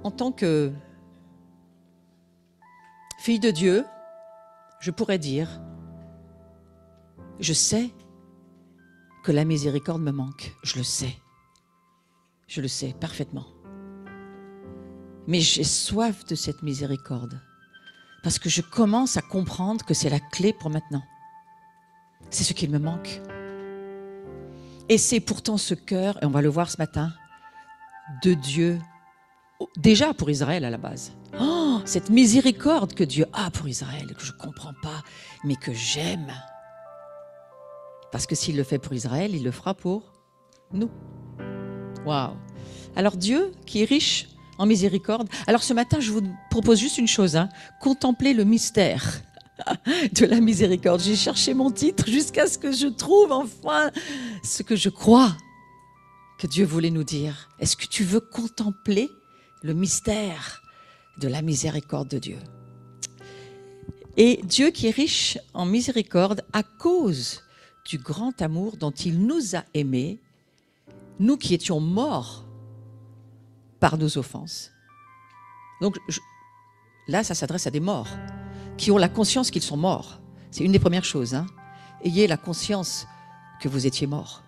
En tant que fille de Dieu, je pourrais dire, je sais que la miséricorde me manque. Je le sais. Je le sais parfaitement. Mais j'ai soif de cette miséricorde parce que je commence à comprendre que c'est la clé pour maintenant. C'est ce qu'il me manque. Et c'est pourtant ce cœur, et on va le voir ce matin, de Dieu, déjà pour Israël à la base. Oh, cette miséricorde que Dieu a pour Israël, que je ne comprends pas, mais que j'aime. Parce que s'il le fait pour Israël, il le fera pour nous. Waouh! Alors Dieu, qui est riche en miséricorde. Alors ce matin, je vous propose juste une chose, contempler le mystère de la miséricorde. J'ai cherché mon titre jusqu'à ce que je trouve enfin ce que je crois que Dieu voulait nous dire. Est-ce que tu veux contempler le mystère de la miséricorde de Dieu? Et Dieu qui est riche en miséricorde à cause du grand amour dont il nous a aimés, nous qui étions morts par nos offenses. Donc là, ça s'adresse à des morts qui ont la conscience qu'ils sont morts. C'est une des premières choses. Ayez la conscience que vous étiez morts.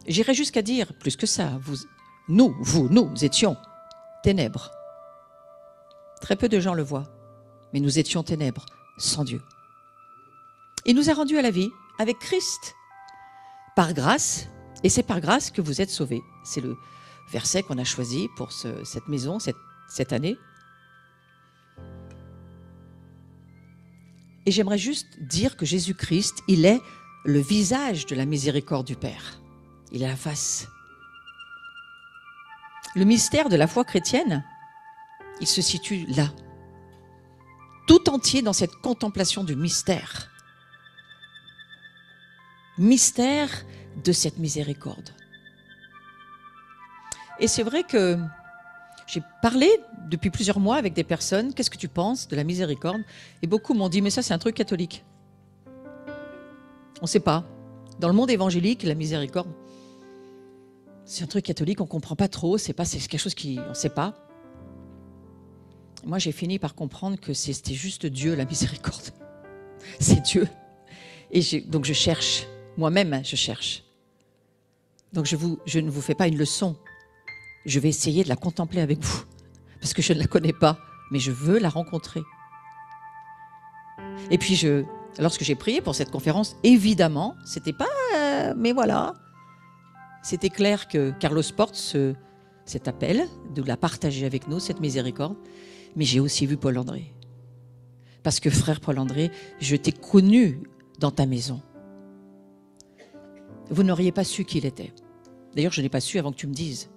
J'irais jusqu'à dire, plus que ça, nous étions ténèbres. Très peu de gens le voient, mais nous étions ténèbres sans Dieu. Il nous a rendus à la vie avec Christ, par grâce, et c'est par grâce que vous êtes sauvés. C'est le verset qu'on a choisi pour cette maison, cette année. Et j'aimerais juste dire que Jésus-Christ, il est le visage de la miséricorde du Père. Il est la face. Le mystère de la foi chrétienne, il se situe là, tout entier dans cette contemplation du mystère. Mystère de cette miséricorde. Et c'est vrai que j'ai parlé depuis plusieurs mois avec des personnes, qu'est-ce que tu penses de la miséricorde? Et beaucoup m'ont dit, mais ça c'est un truc catholique. On ne sait pas. Dans le monde évangélique, la miséricorde, c'est un truc catholique, on ne comprend pas trop, c'est quelque chose on ne sait pas. Moi j'ai fini par comprendre que c'était juste Dieu, la miséricorde. C'est Dieu. Et donc je cherche, moi-même je cherche. Donc je ne vous fais pas une leçon. Je vais essayer de la contempler avec vous, parce que je ne la connais pas, mais je veux la rencontrer. Et puis, lorsque j'ai prié pour cette conférence, évidemment, c'était pas... mais voilà, c'était clair que Carlos porte cet appel, de la partager avec nous, cette miséricorde, mais j'ai aussi vu Paul André. Parce que, frère Paul André, je t'ai connu dans ta maison. Vous n'auriez pas su qui il était. D'ailleurs, je n'ai pas su avant que tu me dises.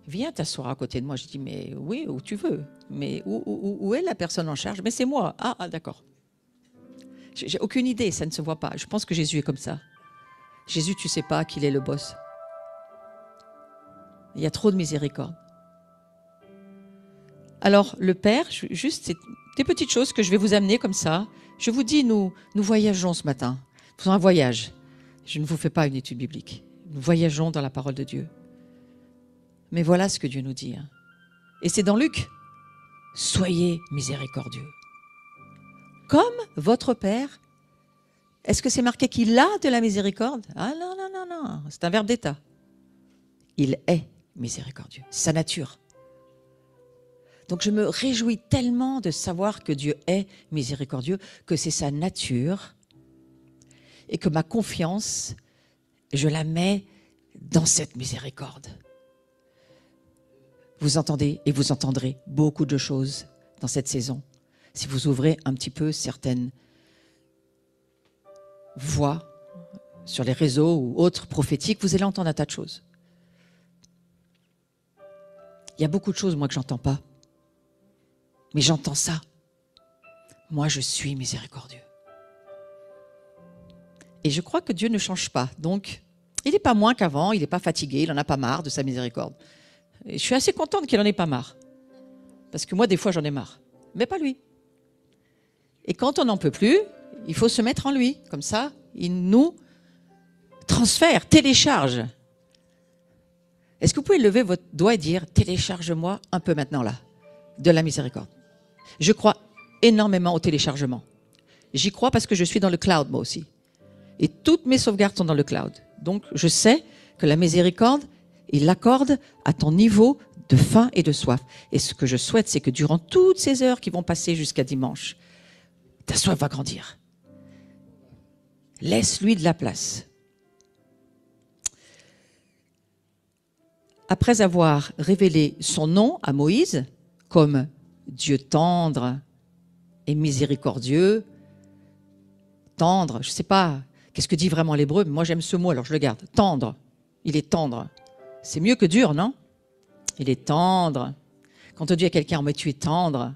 Viens t'asseoir à côté de moi. Je dis, mais oui, où tu veux. Mais où est la personne en charge? Mais c'est moi. Ah d'accord. J'ai aucune idée, ça ne se voit pas. Je pense que Jésus est comme ça. Jésus, tu ne sais pas qu'il est le boss. Il y a trop de miséricorde. Alors, le Père, juste c'est des petites choses que je vais vous amener comme ça. Je vous dis, nous voyageons ce matin. Faisons un voyage. Je ne vous fais pas une étude biblique. Nous voyageons dans la parole de Dieu. Mais voilà ce que Dieu nous dit. Et c'est dans Luc. Soyez miséricordieux. Comme votre Père. Est-ce que c'est marqué qu'il a de la miséricorde? Ah non, non, non, non. C'est un verbe d'état. Il est miséricordieux. C'est sa nature. Donc je me réjouis tellement de savoir que Dieu est miséricordieux, que c'est sa nature, et que ma confiance, je la mets dans cette miséricorde. Vous entendez et vous entendrez beaucoup de choses dans cette saison. Si vous ouvrez un petit peu certaines voix sur les réseaux ou autres prophétiques, vous allez entendre un tas de choses. Il y a beaucoup de choses, moi, que j'entends pas. Mais j'entends ça. Moi, je suis miséricordieux. Et je crois que Dieu ne change pas. Donc, il n'est pas moins qu'avant, il n'est pas fatigué, il n'en a pas marre de sa miséricorde. Et je suis assez contente qu'il n'en ait pas marre. Parce que moi, des fois, j'en ai marre. Mais pas lui. Et quand on n'en peut plus, il faut se mettre en lui. Comme ça, il nous transfère, télécharge Est-ce que vous pouvez lever votre doigt et dire « Télécharge-moi un peu maintenant là, de la miséricorde ». Je crois énormément au téléchargement. J'y crois parce que je suis dans le cloud moi aussi. Et toutes mes sauvegardes sont dans le cloud. Donc je sais que la miséricorde, il l'accorde à ton niveau de faim et de soif. Et ce que je souhaite, c'est que durant toutes ces heures qui vont passer jusqu'à dimanche, ta soif va grandir. Laisse-lui de la place. Après avoir révélé son nom à Moïse comme Dieu tendre et miséricordieux, tendre, je ne sais pas qu'est-ce que dit vraiment l'hébreu, mais moi j'aime ce mot, alors je le garde. Tendre, il est tendre. C'est mieux que dur, non? Il est tendre. Quand on dit à quelqu'un, mais tu es tendre,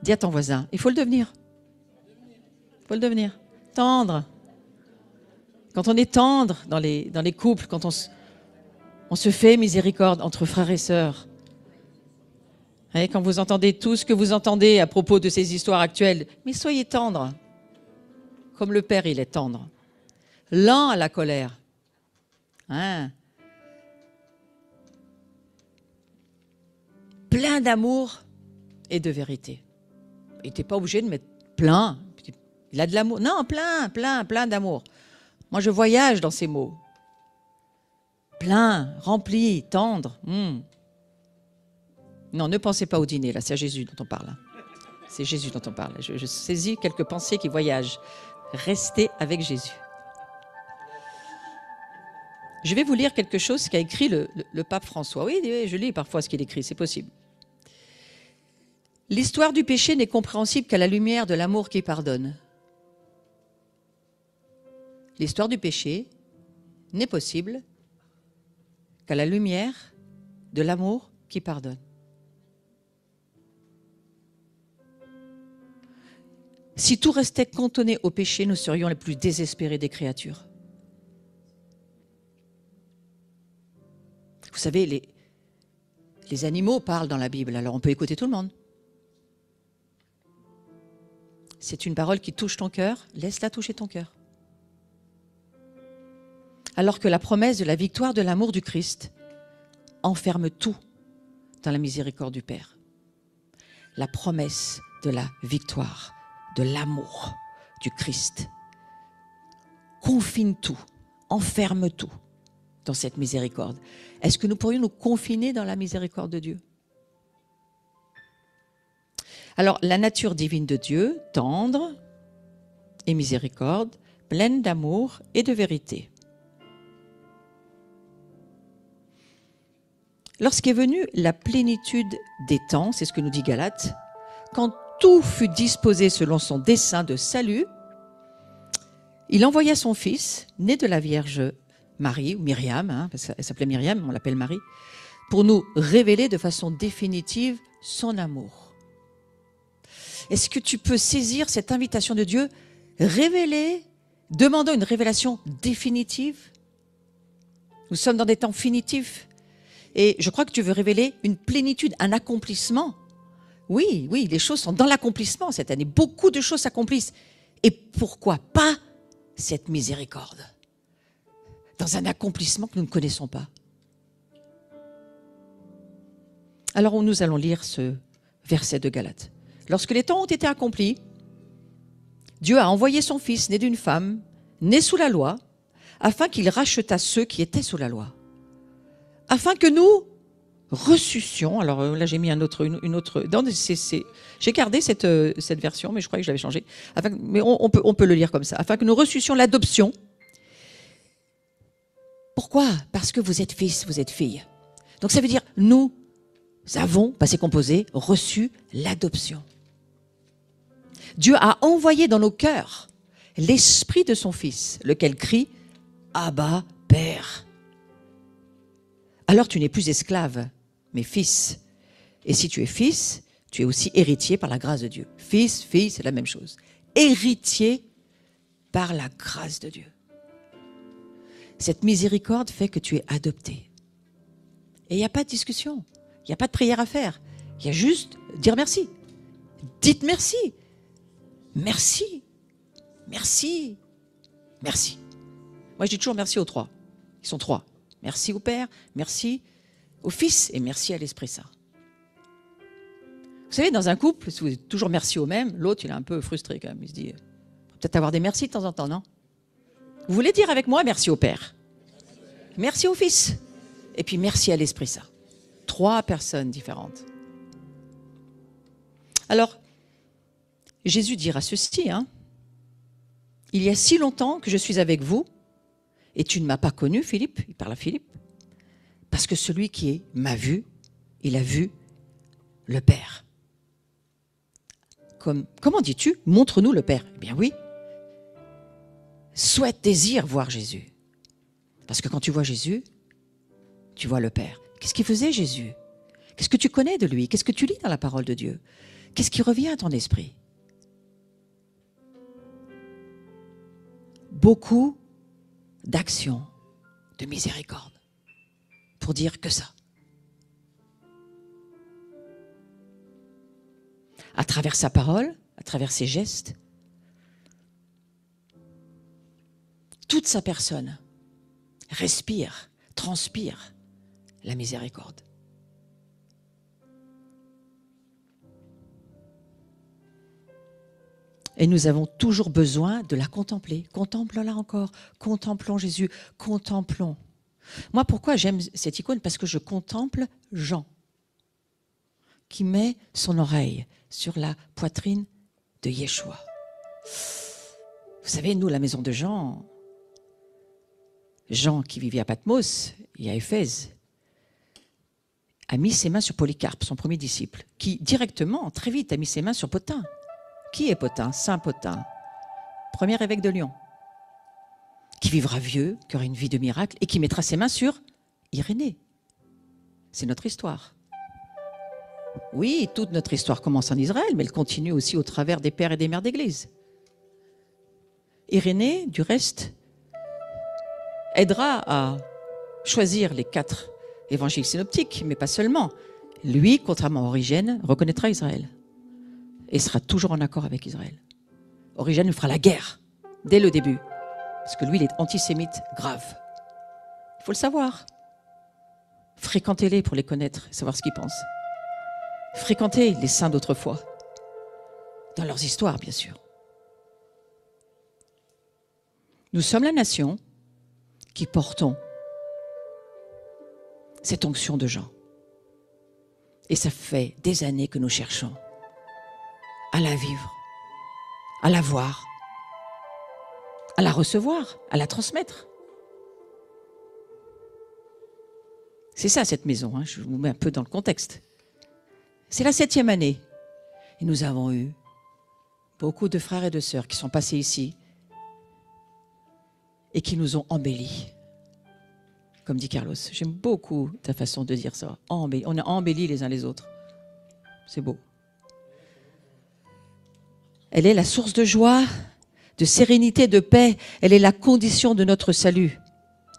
dis à ton voisin, il faut le devenir. Il faut le devenir. Tendre. Quand on est tendre dans les couples, quand on se fait miséricorde entre frères et sœurs. Et quand vous entendez tout ce que vous entendez à propos de ces histoires actuelles, mais soyez tendres, comme le Père, il est tendre. Lent à la colère. Hein? Plein d'amour et de vérité. Il n'était pas obligé de mettre plein. Il a de l'amour. Non, plein d'amour. Moi, je voyage dans ces mots. Plein, rempli, tendre. Non, ne pensez pas au dîner, là, c'est à Jésus dont on parle. C'est Jésus dont on parle. Je saisis quelques pensées qui voyagent. Restez avec Jésus. Je vais vous lire quelque chose qu'a écrit le pape François. Oui, je lis parfois ce qu'il écrit, c'est possible. L'histoire du péché n'est compréhensible qu'à la lumière de l'amour qui pardonne. L'histoire du péché n'est possible qu'à la lumière de l'amour qui pardonne. Si tout restait cantonné au péché, nous serions les plus désespérés des créatures. Vous savez, les animaux parlent dans la Bible, alors on peut écouter tout le monde. C'est une parole qui touche ton cœur, laisse-la toucher ton cœur. Alors que la promesse de la victoire de l'amour du Christ enferme tout dans la miséricorde du Père. La promesse de la victoire de l'amour du Christ confine tout, enferme tout dans cette miséricorde. Est-ce que nous pourrions nous confiner dans la miséricorde de Dieu? Alors, la nature divine de Dieu, tendre et miséricorde, pleine d'amour et de vérité. Lorsqu'est venue la plénitude des temps, c'est ce que nous dit Galates, quand tout fut disposé selon son dessein de salut, il envoya son fils, né de la Vierge Marie, ou Myriam, parce qu'elle s'appelait Myriam, on l'appelle Marie, pour nous révéler de façon définitive son amour. Est-ce que tu peux saisir cette invitation de Dieu, révéler, demandant une révélation définitive? Nous sommes dans des temps finitifs. Et je crois que tu veux révéler une plénitude, un accomplissement. Oui, les choses sont dans l'accomplissement cette année. Beaucoup de choses s'accomplissent. Et pourquoi pas cette miséricorde? Dans un accomplissement que nous ne connaissons pas. Alors nous allons lire ce verset de Galates. Lorsque les temps ont été accomplis, Dieu a envoyé son Fils, né d'une femme, né sous la loi, afin qu'il rachetât ceux qui étaient sous la loi. Afin que nous ressuscions, alors là j'ai mis une autre, j'ai gardé cette version, mais je croyais que je l'avais changée, mais on peut le lire comme ça, afin que nous ressuscions l'adoption. Pourquoi? Parce que vous êtes fils, vous êtes fille. Donc ça veut dire, nous avons, passé composé, reçu l'adoption. Dieu a envoyé dans nos cœurs l'esprit de son Fils, lequel crie « Abba, Père ». Alors tu n'es plus esclave, mais fils. Et si tu es fils, tu es aussi héritier par la grâce de Dieu. Fils, fille, c'est la même chose. Héritier par la grâce de Dieu. Cette miséricorde fait que tu es adopté. Et il n'y a pas de discussion, il n'y a pas de prière à faire. Il y a juste dire merci. Dites merci. Merci. Merci. Merci. Moi, je dis toujours merci aux trois. Ils sont trois. Merci au Père, merci au Fils et merci à l'Esprit Saint. Vous savez, dans un couple, si vous êtes toujours merci au même, l'autre, il est un peu frustré quand même. Il se dit, peut-être avoir des merci de temps en temps, non? Vous voulez dire avec moi merci au Père, merci au Fils et puis merci à l'Esprit Saint. 3 personnes différentes. Alors, Jésus dira ceci, hein, « Il y a si longtemps que je suis avec vous, et tu ne m'as pas connu, Philippe, il parle à Philippe, parce que celui qui m'a vu, il a vu le Père. » Comment dis-tu? Montre-nous le Père. Eh bien oui. Souhaite, désire voir Jésus. Parce que quand tu vois Jésus, tu vois le Père. Qu'est-ce qu'il faisait Jésus? Qu'est-ce que tu connais de lui? Qu'est-ce que tu lis dans la parole de Dieu? Qu'est-ce qui revient à ton esprit? Beaucoup d'actions de miséricorde pour dire que ça. À travers sa parole, à travers ses gestes, toute sa personne respire, transpire la miséricorde. Et nous avons toujours besoin de la contempler. Contemplons-la encore. Contemplons Jésus. Contemplons. Moi, pourquoi j'aime cette icône? Parce que je contemple Jean, qui met son oreille sur la poitrine de Yeshua. Vous savez, nous, la maison de Jean, Jean qui vivait à Patmos et à Éphèse, a mis ses mains sur Polycarpe, son premier disciple, qui directement, très vite, a mis ses mains sur Pothin. Qui est Pothin? Saint Pothin, premier évêque de Lyon, qui vivra vieux, qui aura une vie de miracle et qui mettra ses mains sur Irénée. C'est notre histoire. Oui, toute notre histoire commence en Israël, mais elle continue aussi au travers des pères et des mères d'Église. Irénée, du reste, aidera à choisir les 4 évangiles synoptiques, mais pas seulement. Lui, contrairement à Origène, reconnaîtra Israël et sera toujours en accord avec Israël. Origène nous fera la guerre dès le début, parce que lui, il est antisémite grave. Il faut le savoir. Fréquentez-les pour les connaître et savoir ce qu'ils pensent. Fréquentez les saints d'autrefois, dans leurs histoires, bien sûr. Nous sommes la nation qui portons cette onction de Jean. Et ça fait des années que nous cherchons à la vivre, à la voir, à la recevoir, à la transmettre. C'est ça, cette maison, hein, je vous mets un peu dans le contexte. C'est la 7e année. Et nous avons eu beaucoup de frères et de sœurs qui sont passés ici et qui nous ont embellis. Comme dit Carlos, j'aime beaucoup ta façon de dire ça. On a embelli les uns les autres. C'est beau. Elle est la source de joie, de sérénité, de paix. Elle est la condition de notre salut,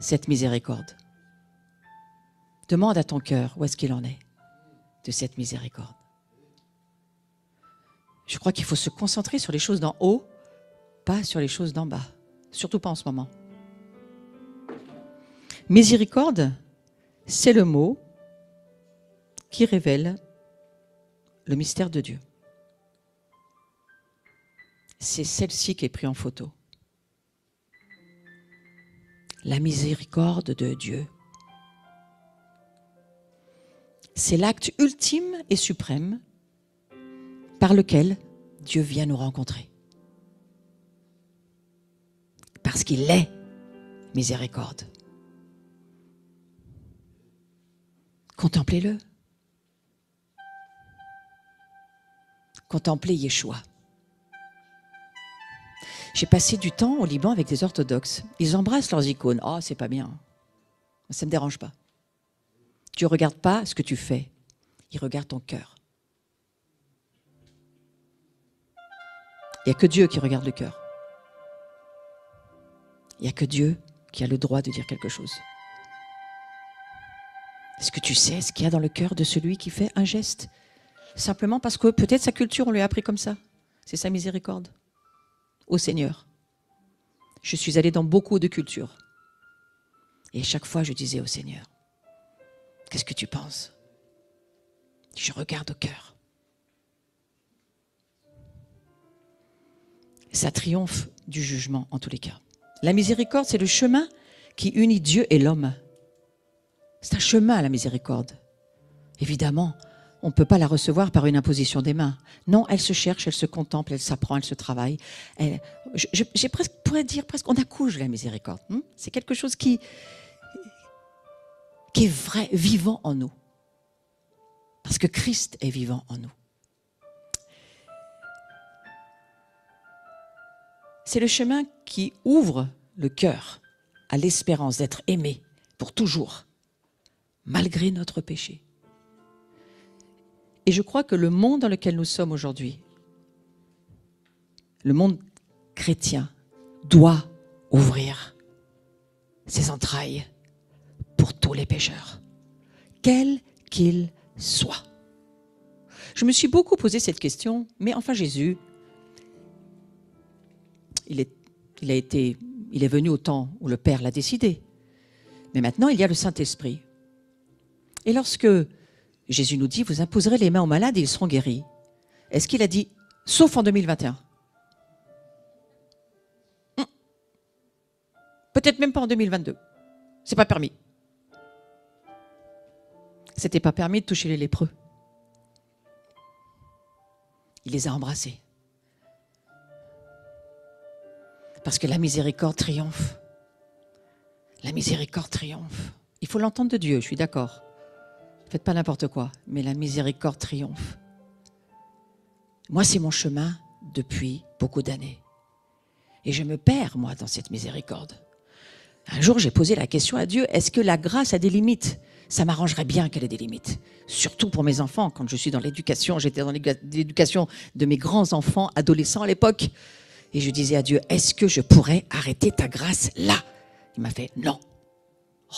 cette miséricorde. Demande à ton cœur où est-ce qu'il en est de cette miséricorde. Je crois qu'il faut se concentrer sur les choses d'en haut, pas sur les choses d'en bas. Surtout pas en ce moment. Miséricorde, c'est le mot qui révèle le mystère de Dieu. C'est celle-ci qui est prise en photo. La miséricorde de Dieu. C'est l'acte ultime et suprême par lequel Dieu vient nous rencontrer. Parce qu'il est miséricorde. Contemplez-le. Contemplez Yeshua. J'ai passé du temps au Liban avec des orthodoxes. Ils embrassent leurs icônes. Oh, c'est pas bien. Ça ne me dérange pas. Tu ne regardes pas ce que tu fais. Il regarde ton cœur. Il n'y a que Dieu qui regarde le cœur. Il n'y a que Dieu qui a le droit de dire quelque chose. Est-ce que tu sais ce qu'il y a dans le cœur de celui qui fait un geste? Simplement parce que peut-être sa culture, on lui a appris comme ça. C'est sa miséricorde. Au Seigneur. Je suis allée dans beaucoup de cultures. Et chaque fois, je disais au Seigneur, qu'est-ce que tu penses? Je regarde au cœur. Ça triomphe du jugement en tous les cas. La miséricorde, c'est le chemin qui unit Dieu et l'homme. C'est un chemin, la miséricorde. Évidemment, on ne peut pas la recevoir par une imposition des mains. Non, elle se cherche, elle se contemple, elle s'apprend, elle se travaille. J'ai presque, pourrais dire presque, on accouche de la miséricorde. C'est quelque chose qui est vrai, vivant en nous. Parce que Christ est vivant en nous. C'est le chemin qui ouvre le cœur à l'espérance d'être aimé pour toujours, malgré notre péché. Et je crois que le monde dans lequel nous sommes aujourd'hui, le monde chrétien, doit ouvrir ses entrailles pour tous les pécheurs, quels qu'ils soient. Je me suis beaucoup posé cette question, mais enfin Jésus, il est venu au temps où le Père l'a décidé. Mais maintenant, il y a le Saint-Esprit. Et lorsque Jésus nous dit, vous imposerez les mains aux malades et ils seront guéris, est-ce qu'il a dit, sauf en 2021? Peut-être même pas en 2022. C'est pas permis. C'était pas permis de toucher les lépreux. Il les a embrassés. Parce que la miséricorde triomphe. La miséricorde triomphe. Il faut l'entendre de Dieu, je suis d'accord. Faites pas n'importe quoi, mais la miséricorde triomphe. Moi, c'est mon chemin depuis beaucoup d'années. Et je me perds, moi, dans cette miséricorde. Un jour, j'ai posé la question à Dieu, est-ce que la grâce a des limites? Ça m'arrangerait bien qu'elle ait des limites. Surtout pour mes enfants, quand je suis dans l'éducation, j'étais dans l'éducation de mes grands-enfants, adolescents à l'époque. Et je disais à Dieu, est-ce que je pourrais arrêter ta grâce là? Il m'a fait, non. Oh.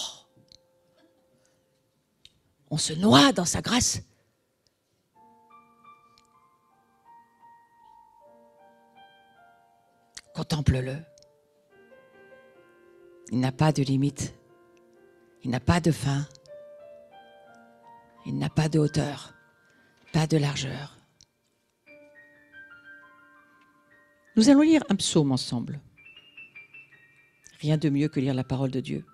On se noie dans sa grâce. Contemple-le. Il n'a pas de limite. Il n'a pas de fin. Il n'a pas de hauteur. Pas de largeur. Nous allons lire un psaume ensemble. Rien de mieux que lire la parole de Dieu.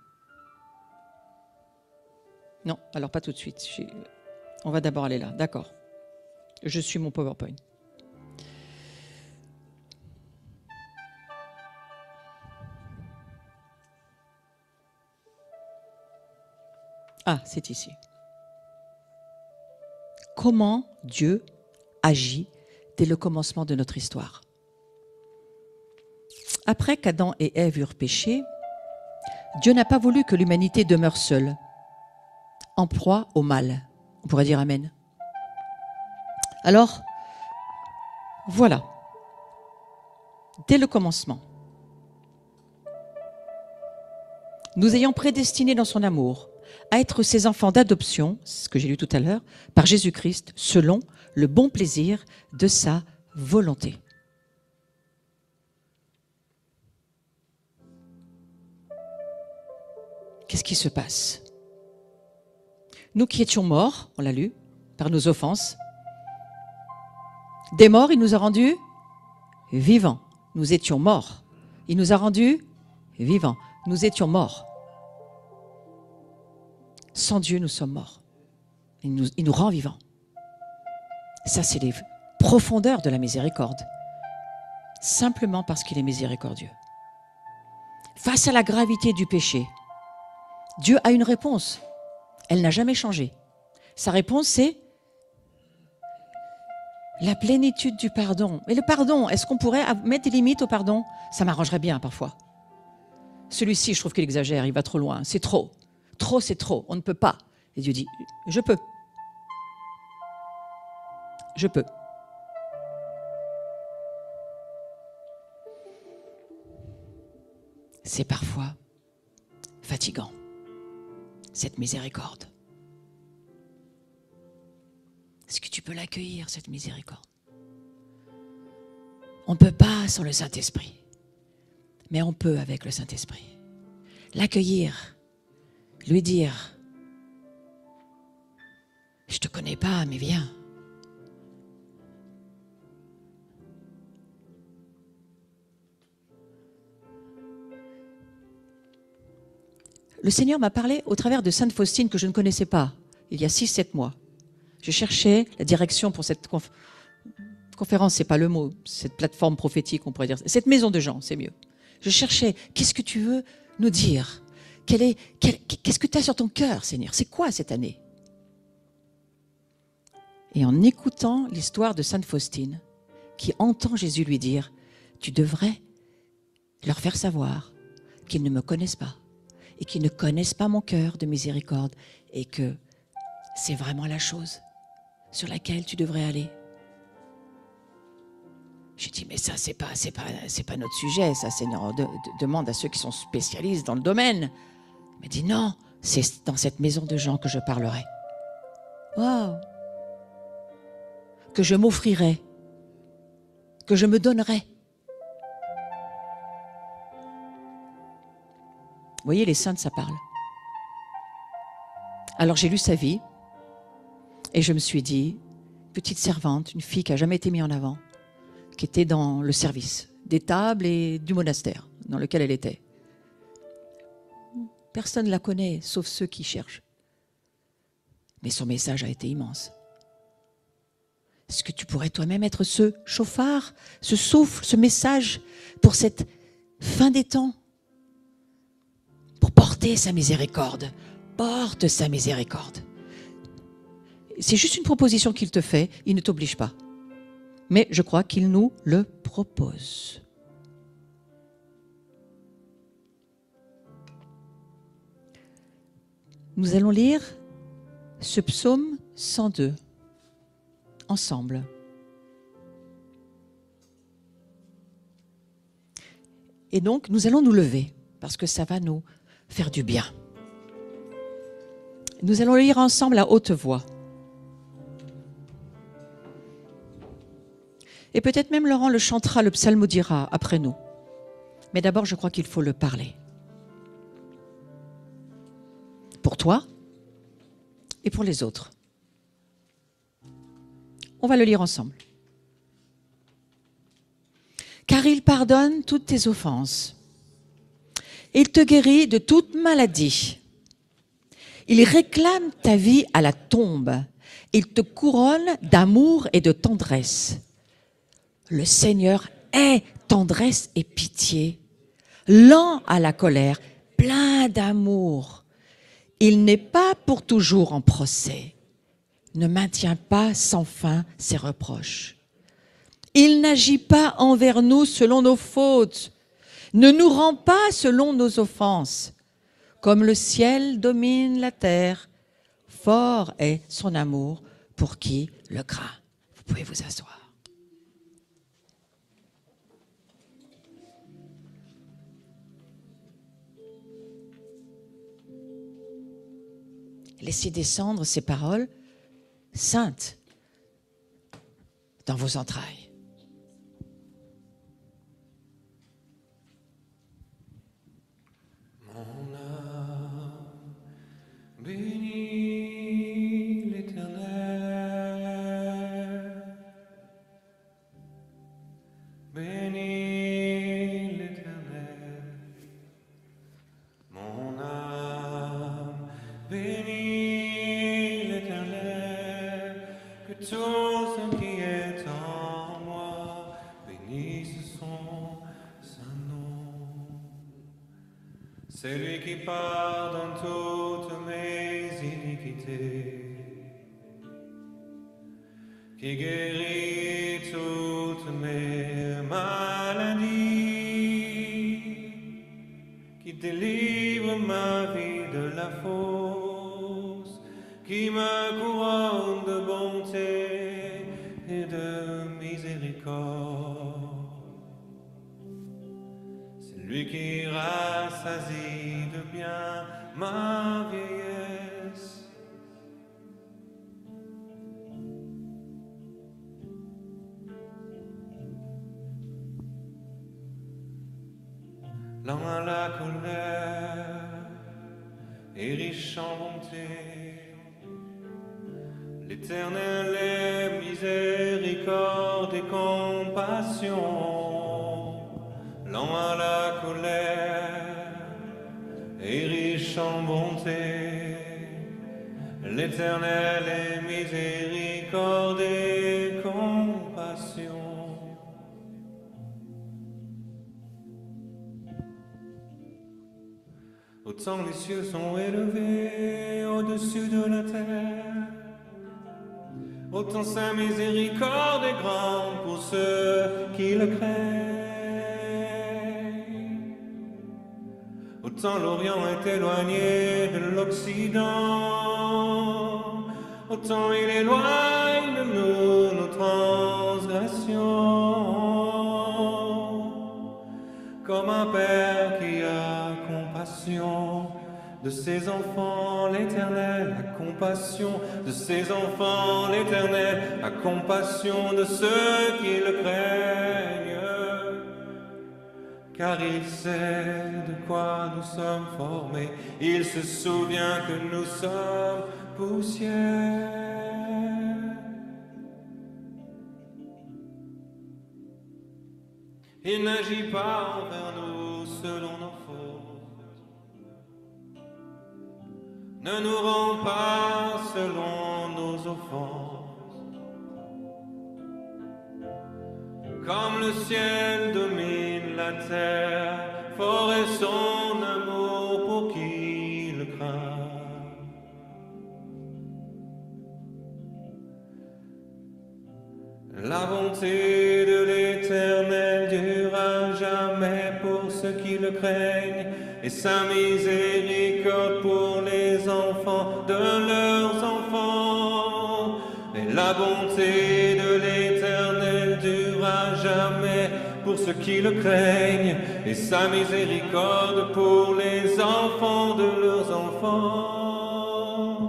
Non, alors pas tout de suite. On va d'abord aller là, d'accord. Je suis mon PowerPoint. Ah, c'est ici. Comment Dieu agit dès le commencement de notre histoire. Après qu'Adam et Ève eurent péché, Dieu n'a pas voulu que l'humanité demeure seule, en proie au mal. On pourrait dire Amen. Alors, voilà. Dès le commencement, nous ayant prédestinés dans son amour à être ses enfants d'adoption, ce que j'ai lu tout à l'heure, par Jésus-Christ, selon le bon plaisir de sa volonté. Qu'est-ce qui se passe? Nous qui étions morts, on l'a lu, par nos offenses, des morts, il nous a rendus vivants. Nous étions morts. Il nous a rendus vivants. Nous étions morts. Sans Dieu, nous sommes morts. Il nous rend vivants. Ça, c'est les profondeurs de la miséricorde. Simplement parce qu'il est miséricordieux. Face à la gravité du péché, Dieu a une réponse. Elle n'a jamais changé. Sa réponse, c'est la plénitude du pardon. Et le pardon, est-ce qu'on pourrait mettre des limites au pardon? Ça m'arrangerait bien parfois. Celui-ci, je trouve qu'il exagère, il va trop loin. C'est trop. Trop, c'est trop. On ne peut pas. Et Dieu dit, je peux. Je peux. C'est parfois fatigant, cette miséricorde. Est-ce que tu peux l'accueillir, cette miséricorde? On ne peut pas sans le Saint-Esprit, mais on peut avec le Saint-Esprit. L'accueillir lui dire, je ne te connais pas, mais viens. Le Seigneur m'a parlé au travers de Sainte Faustine que je ne connaissais pas, il y a 6-7 mois. Je cherchais la direction pour cette conférence, c'est pas le mot, cette plateforme prophétique, on pourrait dire. Cette maison de gens, c'est mieux. Je cherchais, qu'est-ce que tu veux nous dire? Qu'est-ce que tu as sur ton cœur, Seigneur? C'est quoi cette année? Et en écoutant l'histoire de Sainte Faustine, qui entend Jésus lui dire, tu devrais leur faire savoir qu'ils ne me connaissent pas et qu'ils ne connaissent pas mon cœur de miséricorde et que c'est vraiment la chose sur laquelle tu devrais aller. J'ai dit, mais ça, c'est pas notre sujet, ça, Seigneur. Demande à ceux qui sont spécialistes dans le domaine. Il m'a dit, non, c'est dans cette maison de gens que je parlerai. Waouh! Que je m'offrirai, que je me donnerai. Vous voyez, les saintes, ça parle. Alors j'ai lu sa vie et je me suis dit, petite servante, une fille qui n'a jamais été mise en avant, qui était dans le service des tables et du monastère dans lequel elle était. Personne ne la connaît, sauf ceux qui cherchent. Mais son message a été immense. Est-ce que tu pourrais toi-même être ce chauffard, ce souffle, ce message pour cette fin des temps? Pour porter sa miséricorde. Porte sa miséricorde. C'est juste une proposition qu'il te fait, il ne t'oblige pas. Mais je crois qu'il nous le propose. Nous allons lire ce psaume 102 ensemble. Et donc, nous allons nous lever parce que ça va nous faire du bien. Nous allons le lire ensemble à haute voix. Et peut-être même Laurent le chantera, le psalmodiera après nous. Mais d'abord, je crois qu'il faut le parler. Pour toi et pour les autres. On va le lire ensemble. Car il pardonne toutes tes offenses. Il te guérit de toute maladie. Il réclame ta vie à la tombe. Il te couronne d'amour et de tendresse. Le Seigneur est tendresse et pitié, lent à la colère, plein d'amour. Il n'est pas pour toujours en procès, ne maintient pas sans fin ses reproches. Il n'agit pas envers nous selon nos fautes, ne nous rend pas selon nos offenses. Comme le ciel domine la terre, fort est son amour pour qui le craint. Vous pouvez vous asseoir. Laissez descendre ces paroles saintes dans vos entrailles. Mon âme bénit l'Éternel. Bénis l'Éternel. Mon âme bénit l'Éternel. Que tout ce qui est en moi bénisse son saint nom. C'est lui qui pardonne toutes mes iniquités, qui guérit toutes mes maladies, qui délivre ma vie de la fosse, qui me couronne de bonté et de miséricorde. C'est lui qui rassasie de bien ma vieillesse. Lent à la colère, et riche en bonté. L'Éternel est miséricorde et compassion, lent à la colère et riche en bonté. L'Éternel est miséricorde et compassion. Autant les cieux sont élevés au-dessus de la terre, autant sa miséricorde est grande pour ceux qui le craignent. Autant l'Orient est éloigné de l'Occident, autant il éloigne de nous nos transgressions. Comme un père qui a compassion de ses enfants, l'Éternel a compassion de ses enfants, l'Éternel a compassion de ceux qui le craignent. Car il sait de quoi nous sommes formés, il se souvient que nous sommes poussière. Il n'agit pas envers nous selon nos fautes, ne nous rend pas selon nos offenses. Comme le ciel domine la terre, fort est son amour pour qui le craint. La bonté de l'Éternel durera jamais pour ceux qui le craignent, et sa miséricorde pour les enfants de leurs enfants. Et la bonté de l'Éternel durera jamais pour ceux qui le craignent, et sa miséricorde pour les enfants de leurs enfants,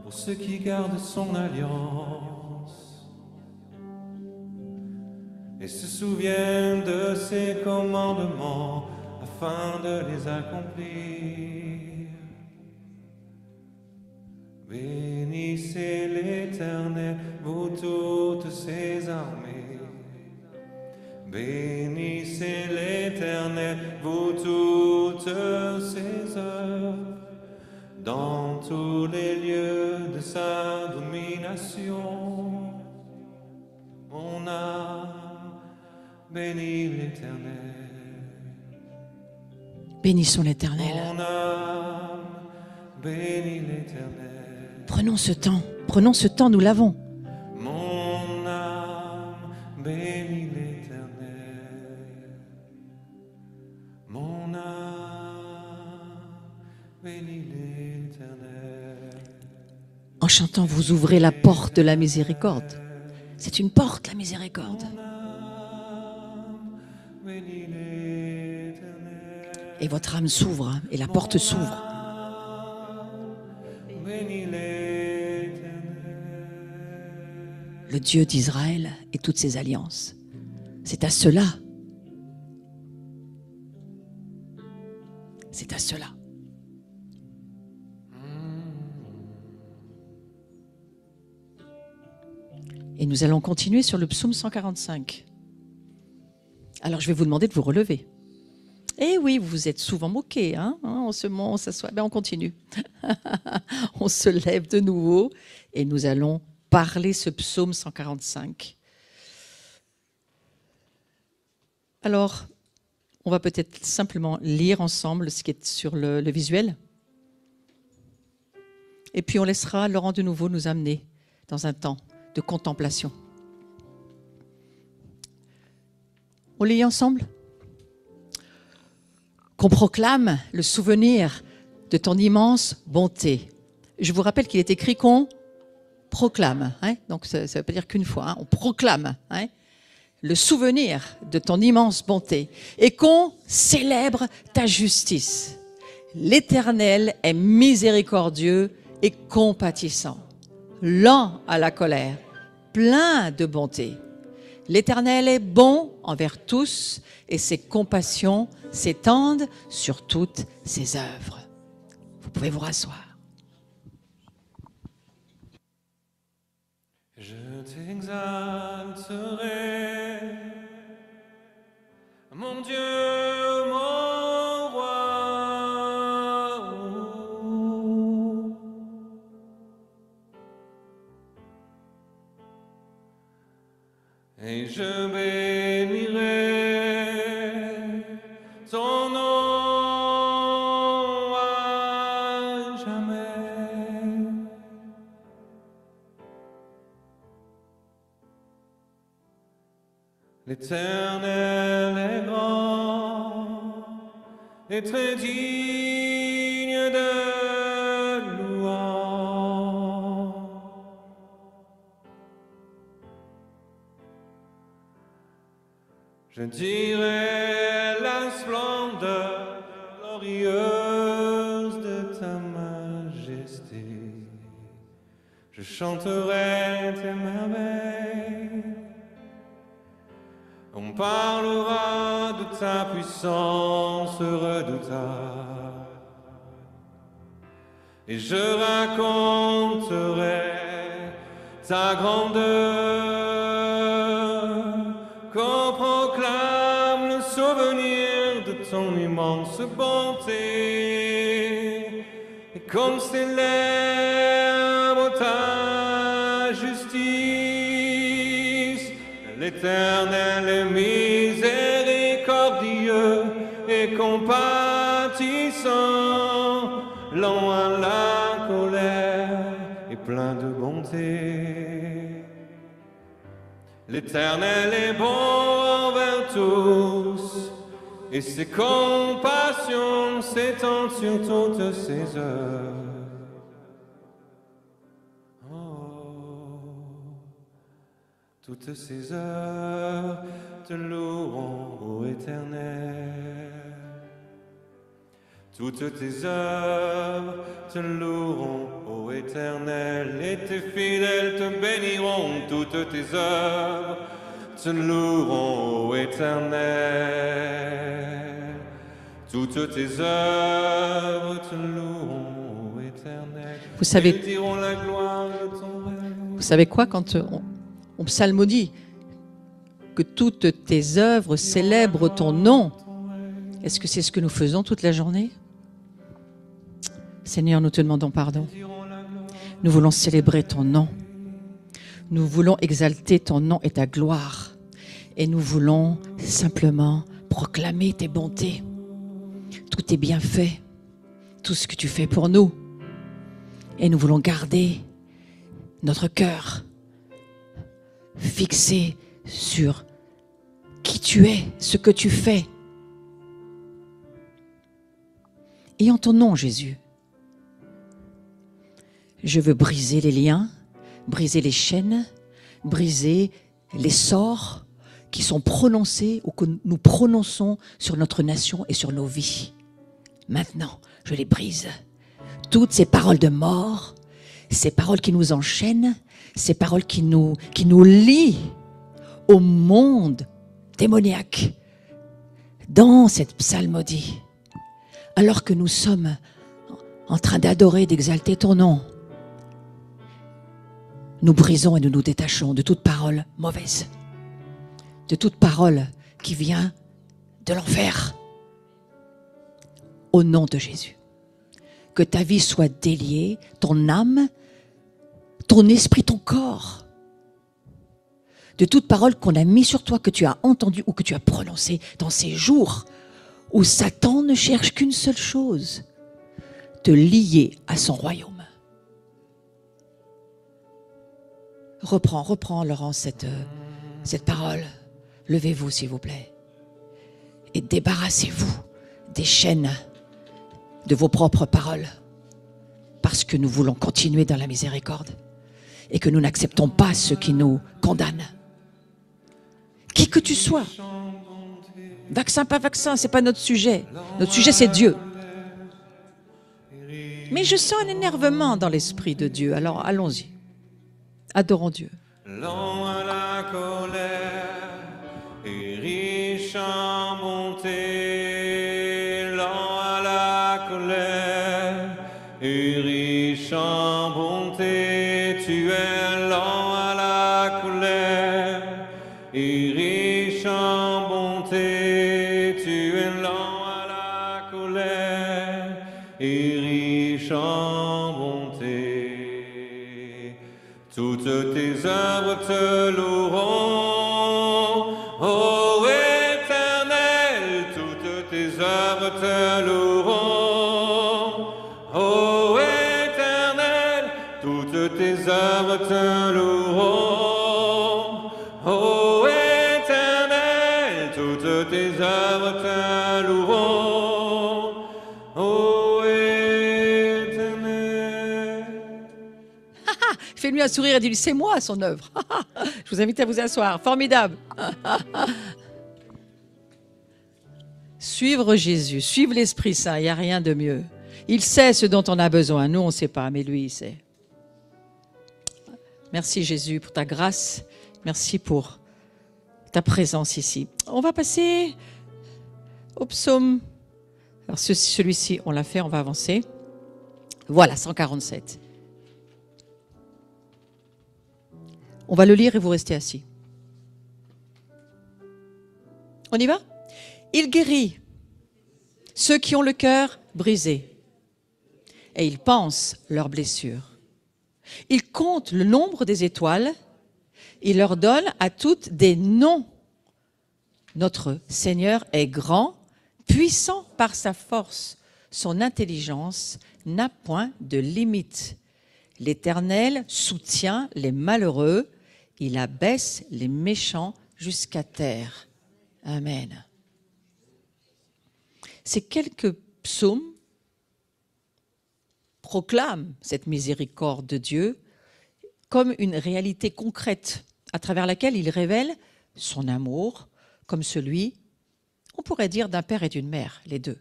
pour ceux qui gardent son alliance et se souviennent de ses commandements afin de les accomplir. Bénissez l'Éternel, vous toutes ses armées. Bénissez l'Éternel, vous toutes ses œuvres, dans tous les lieux de sa domination. Mon âme bénis l'Éternel. Bénissons l'Éternel. Mon âme bénis l'Éternel. Prenons ce temps, nous l'avons. Mon âme bénis l'Éternel. Mon âme bénis l'Éternel. En chantant, vous ouvrez la porte de la miséricorde. C'est une porte, la miséricorde. Et votre âme s'ouvre, et la porte s'ouvre. Le Dieu d'Israël et toutes ses alliances. C'est à cela. C'est à cela. Et nous allons continuer sur le psaume 145. Alors je vais vous demander de vous relever. Eh oui, vous vous êtes souvent moqués, hein, on s'assoit, ben on continue. On se lève de nouveau et nous allons parler ce psaume 145. Alors, on va peut-être simplement lire ensemble ce qui est sur le visuel. Et puis on laissera Laurent de nouveau nous amener dans un temps de contemplation. On lit ensemble ? Qu'on proclame le souvenir de ton immense bonté. Je vous rappelle qu'il est écrit qu'on proclame. Hein, donc ça ne veut pas dire qu'une fois. Hein, on proclame le souvenir de ton immense bonté et qu'on célèbre ta justice. L'Éternel est miséricordieux et compatissant, lent à la colère, plein de bonté. L'Éternel est bon envers tous et ses compassions s'étendent sur toutes ses œuvres. Vous Vous pouvez vous rasseoir. Je t'exalterai, mon Dieu, mon roi. Et je bénirai ton nom à jamais. L'Éternel est grand et très digne de louange. Je dirai la splendeur glorieuse de ta majesté. Je chanterai tes merveilles. On parlera de ta puissance redoutable. Et je raconterai ta grandeur, qu'on proclame le souvenir de ton immense bonté, et qu'on célèbre ta justice. L'Éternel est miséricordieux et compatissant, lent à la colère et plein de bonté. L'Éternel est bon envers tous, et ses compassions s'étendent sur toutes ses œuvres. Toutes ses œuvres te loueront, ô Éternel. Toutes tes œuvres te loueront, ô Éternel, et tes fidèles te béniront. Toutes tes œuvres te loueront, ô Éternel. Toutes tes œuvres te loueront, ô Éternel. Vous savez, Ils diront la gloire de ton règne. vous savez quoi, quand on psalmodie que toutes tes œuvres célèbrent ton nom, est-ce que c'est ce que nous faisons toute la journée? Seigneur, nous te demandons pardon. Nous voulons célébrer ton nom. Nous voulons exalter ton nom et ta gloire. Et nous voulons simplement proclamer tes bontés, tous tes bienfaits, tout ce que tu fais pour nous. Et nous voulons garder notre cœur fixé sur qui tu es, ce que tu fais. Et en ton nom, Jésus, je veux briser les liens, briser les chaînes, briser les sorts qui sont prononcés ou que nous prononçons sur notre nation et sur nos vies. Maintenant, je les brise. Toutes ces paroles de mort, ces paroles qui nous enchaînent, ces paroles qui nous lient au monde démoniaque, dans cette psalmodie, alors que nous sommes en train d'adorer, d'exalter ton nom, nous brisons et nous nous détachons de toute parole mauvaise, de toute parole qui vient de l'enfer. Au nom de Jésus, que ta vie soit déliée, ton âme, ton esprit, ton corps, de toute parole qu'on a mis sur toi, que tu as entendue ou que tu as prononcée dans ces jours où Satan ne cherche qu'une seule chose, te lier à son royaume. Reprends, Laurent, cette parole. Levez-vous, s'il vous plaît. Et débarrassez-vous des chaînes de vos propres paroles. Parce que nous voulons continuer dans la miséricorde. Et que nous n'acceptons pas ceux qui nous condamnent. Qui que tu sois. Vaccin, pas vaccin, c'est pas notre sujet. Notre sujet, c'est Dieu. Mais je sens un énervement dans l'esprit de Dieu. Alors, allons-y. Adorons Dieu. Lent à la colère et riche en bonté, lent à la colère riche en bonté, tu es lent à la colère. Et riche en bonté, tu es lent à la colère. Et riche en bonté, toutes tes œuvres te loueront. Ô Éternel, toutes tes œuvres te loueront. Ô Éternel, toutes tes œuvres te loueront. Ô Éternel, toutes tes œuvres te loueront. Ô Éternel. Fais-lui un sourire et dis-lui, c'est moi son œuvre. Je vous invite à vous asseoir. Formidable. Suivre Jésus, suivre l'Esprit Saint, il n'y a rien de mieux. Il sait ce dont on a besoin. Nous, on ne sait pas, mais lui, il sait. Merci Jésus pour ta grâce. Merci pour ta présence ici. On va passer au psaume. Alors celui-ci, on l'a fait, on va avancer. Voilà, 147. On va le lire et vous restez assis. On y va? Il guérit ceux qui ont le cœur brisé et il pense leurs blessures. Il compte le nombre des étoiles, il leur donne à toutes des noms. Notre Seigneur est grand, puissant par sa force. Son intelligence n'a point de limite. L'Éternel soutient les malheureux, il abaisse les méchants jusqu'à terre. Amen. Ces quelques psaumes proclament cette miséricorde de Dieu comme une réalité concrète à travers laquelle il révèle son amour comme celui, on pourrait dire, d'un père et d'une mère, les deux.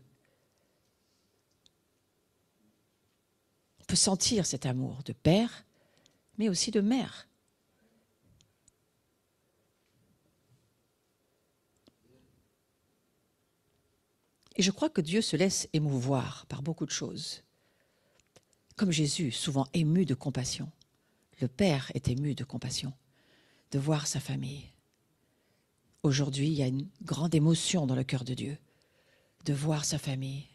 On peut sentir cet amour de père, mais aussi de mère. Et je crois que Dieu se laisse émouvoir par beaucoup de choses. Comme Jésus, souvent ému de compassion. Le Père est ému de compassion, de voir sa famille. Aujourd'hui, il y a une grande émotion dans le cœur de Dieu, de voir sa famille.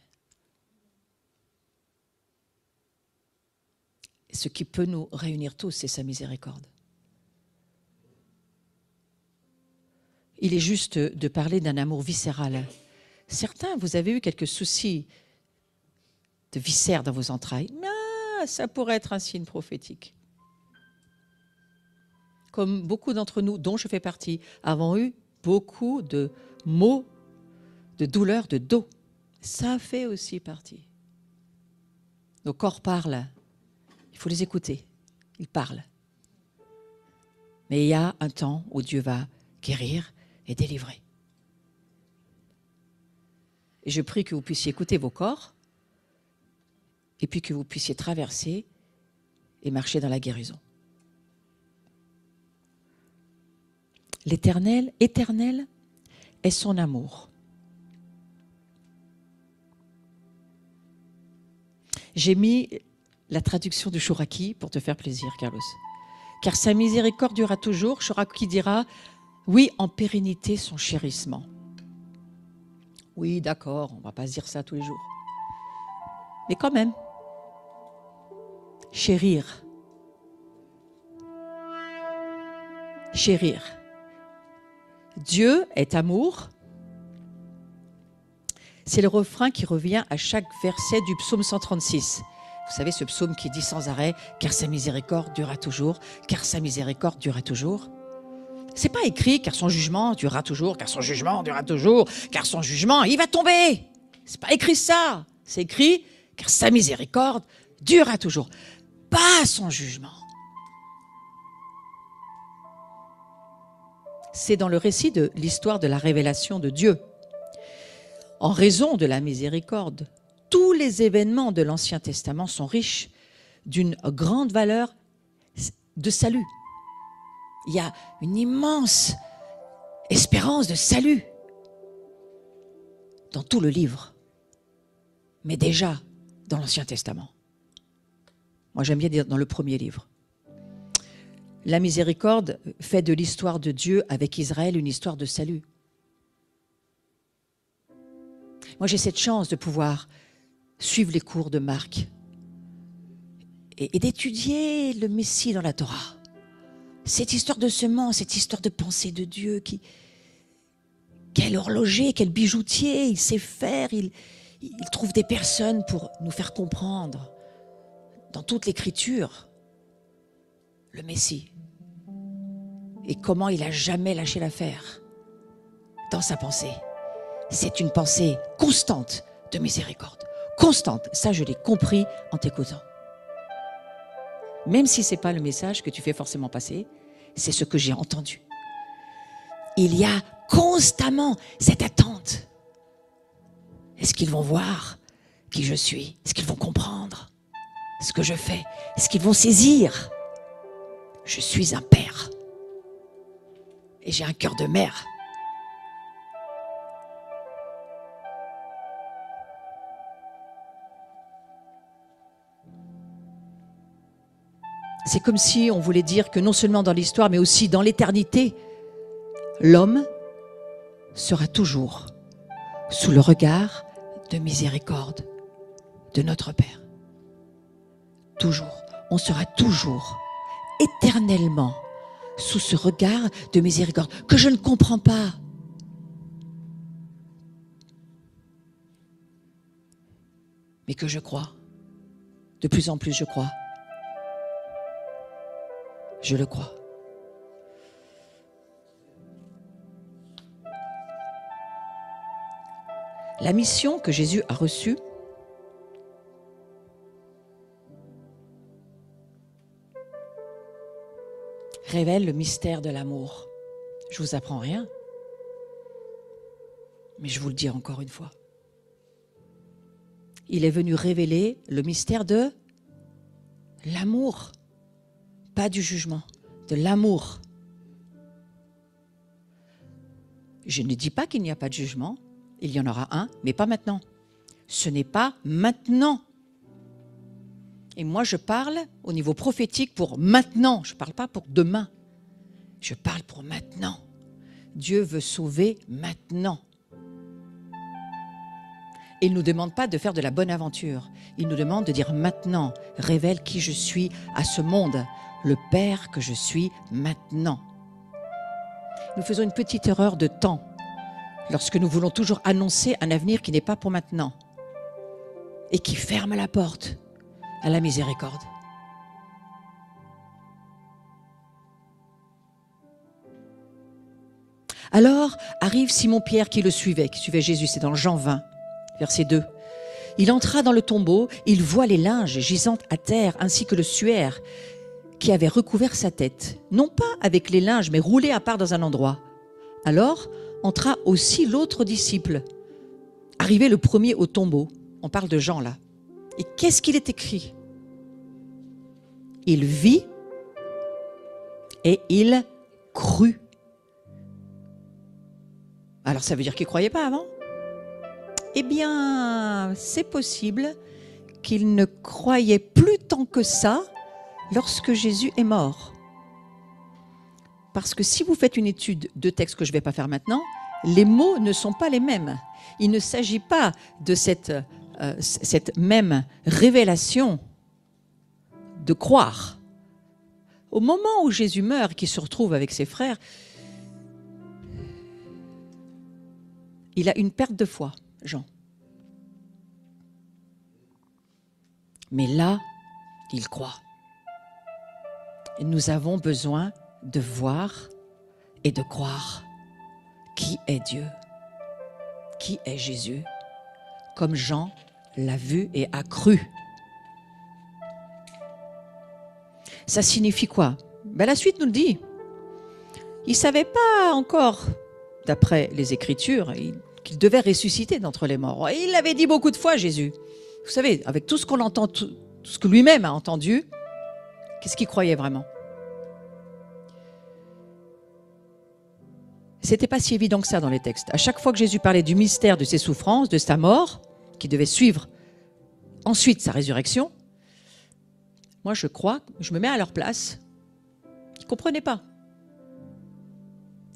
Ce qui peut nous réunir tous, c'est sa miséricorde. Il est juste de parler d'un amour viscéral. Certains, vous avez eu quelques soucis de viscères dans vos entrailles. Mais ça pourrait être un signe prophétique. Comme beaucoup d'entre nous, dont je fais partie, avons eu beaucoup de maux, de douleurs de dos. Ça fait aussi partie. Nos corps parlent. Il faut les écouter. Ils parlent. Mais il y a un temps où Dieu va guérir et délivrer. Et je prie que vous puissiez écouter vos corps et puis que vous puissiez traverser et marcher dans la guérison. L'Éternel, éternel, est son amour. J'ai mis la traduction de Chouraki pour te faire plaisir, Carlos. Car sa miséricorde durera toujours. Chouraki dira, oui, en pérennité son chérissement. Oui, d'accord, on ne va pas se dire ça tous les jours. Mais quand même, chérir. Chérir. Dieu est amour. C'est le refrain qui revient à chaque verset du psaume 136. Vous savez, ce psaume qui dit sans arrêt « Car sa miséricorde durera toujours, car sa miséricorde durera toujours ». C'est pas écrit « Car son jugement durera toujours, car son jugement durera toujours, car son jugement, il va tomber ». C'est pas écrit ça. C'est écrit « Car sa miséricorde durera toujours ». Pas son jugement. C'est dans le récit de l'histoire de la révélation de Dieu. En raison de la miséricorde, tous les événements de l'Ancien Testament sont riches d'une grande valeur de salut. Il y a une immense espérance de salut dans tout le livre, mais déjà dans l'Ancien Testament. Moi, j'aime bien dire dans le premier livre. La miséricorde fait de l'histoire de Dieu avec Israël une histoire de salut. Moi, j'ai cette chance de pouvoir suivre les cours de Marc et d'étudier le Messie dans la Torah. Cette histoire de semence, cette histoire de pensée de Dieu, quel horloger, quel bijoutier, il sait faire, il trouve des personnes pour nous faire comprendre dans toute l'Écriture le Messie et comment il n'a jamais lâché l'affaire dans sa pensée. C'est une pensée constante de miséricorde, constante. Ça, je l'ai compris en t'écoutant. Même si ce n'est pas le message que tu fais forcément passer, c'est ce que j'ai entendu. Il y a constamment cette attente. Est-ce qu'ils vont voir qui je suis? Est-ce qu'ils vont comprendre ce que je fais? Est-ce qu'ils vont saisir? Je suis un père et j'ai un cœur de mère. C'est comme si on voulait dire que non seulement dans l'histoire, mais aussi dans l'éternité, l'homme sera toujours sous le regard de miséricorde de notre Père. Toujours. On sera toujours, éternellement, sous ce regard de miséricorde que je ne comprends pas. Mais que je crois. De plus en plus, je crois. Je le crois. La mission que Jésus a reçue révèle le mystère de l'amour. Je ne vous apprends rien, mais je vous le dis encore une fois. Il est venu révéler le mystère de l'amour. Pas du jugement, de l'amour. Je ne dis pas qu'il n'y a pas de jugement, il y en aura un, mais pas maintenant. Ce n'est pas maintenant. Et moi, je parle au niveau prophétique pour maintenant. Je ne parle pas pour demain. Je parle pour maintenant. Dieu veut sauver maintenant. Il ne nous demande pas de faire de la bonne aventure. Il nous demande de dire maintenant, révèle qui je suis à ce monde. Le Père que je suis maintenant. Nous faisons une petite erreur de temps lorsque nous voulons toujours annoncer un avenir qui n'est pas pour maintenant et qui ferme la porte à la miséricorde. Alors arrive Simon-Pierre qui suivait Jésus, c'est dans Jean 20, verset 2. Il entra dans le tombeau, il voit les linges gisant à terre ainsi que le suaire qui avait recouvert sa tête, non pas avec les linges, mais roulé à part dans un endroit. Alors entra aussi l'autre disciple, arrivé le premier au tombeau. On parle de Jean là. Et qu'est-ce qu'il est écrit? Il vit et il crut. Alors ça veut dire qu'il ne croyait pas avant? Eh bien, c'est possible qu'il ne croyait plus tant que ça lorsque Jésus est mort. Parce que si vous faites une étude de texte que je ne vais pas faire maintenant, les mots ne sont pas les mêmes. Il ne s'agit pas de cette même révélation de croire. Au moment où Jésus meurt et qu'il se retrouve avec ses frères, il a une perte de foi, Jean. Mais là, il croit. Et nous avons besoin de voir et de croire qui est Dieu, qui est Jésus, comme Jean l'a vu et a cru. Ça signifie quoi? La suite nous le dit. Il ne savait pas encore, d'après les Écritures, qu'il devait ressusciter d'entre les morts. Il l'avait dit beaucoup de fois, Jésus. Vous savez, avec tout ce qu'on entend, tout ce que lui-même a entendu, qu'est-ce qu'il croyait vraiment? C'était pas si évident que ça dans les textes. À chaque fois que Jésus parlait du mystère de ses souffrances, de sa mort, qui devait suivre ensuite sa résurrection, Moi, je crois, je me mets à leur place. Ils ne comprenaient pas.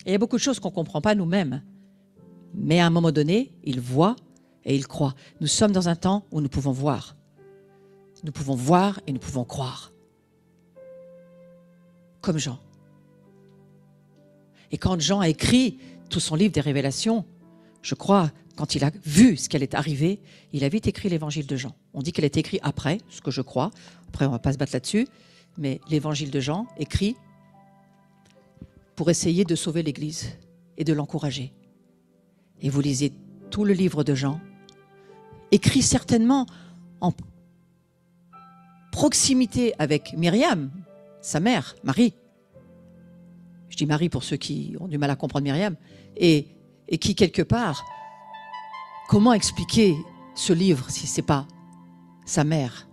Et il y a beaucoup de choses qu'on ne comprend pas nous-mêmes. Mais à un moment donné, ils voient et ils croient. Nous sommes dans un temps où nous pouvons voir. Nous pouvons voir et nous pouvons croire. Comme Jean. Et quand Jean a écrit tout son livre des Révélations, je crois, quand il a vu ce qui allait arriver, il a vite écrit l'évangile de Jean. On dit qu'elle a été écrite après, ce que je crois. Après, on ne va pas se battre là-dessus. Mais l'évangile de Jean, écrit pour essayer de sauver l'Église et de l'encourager. Et vous lisez tout le livre de Jean, écrit certainement en proximité avec Myriam, sa mère, Marie. Je dis Marie pour ceux qui ont du mal à comprendre Myriam. Et qui, quelque part, comment expliquer ce livre si ce n'est pas sa mère,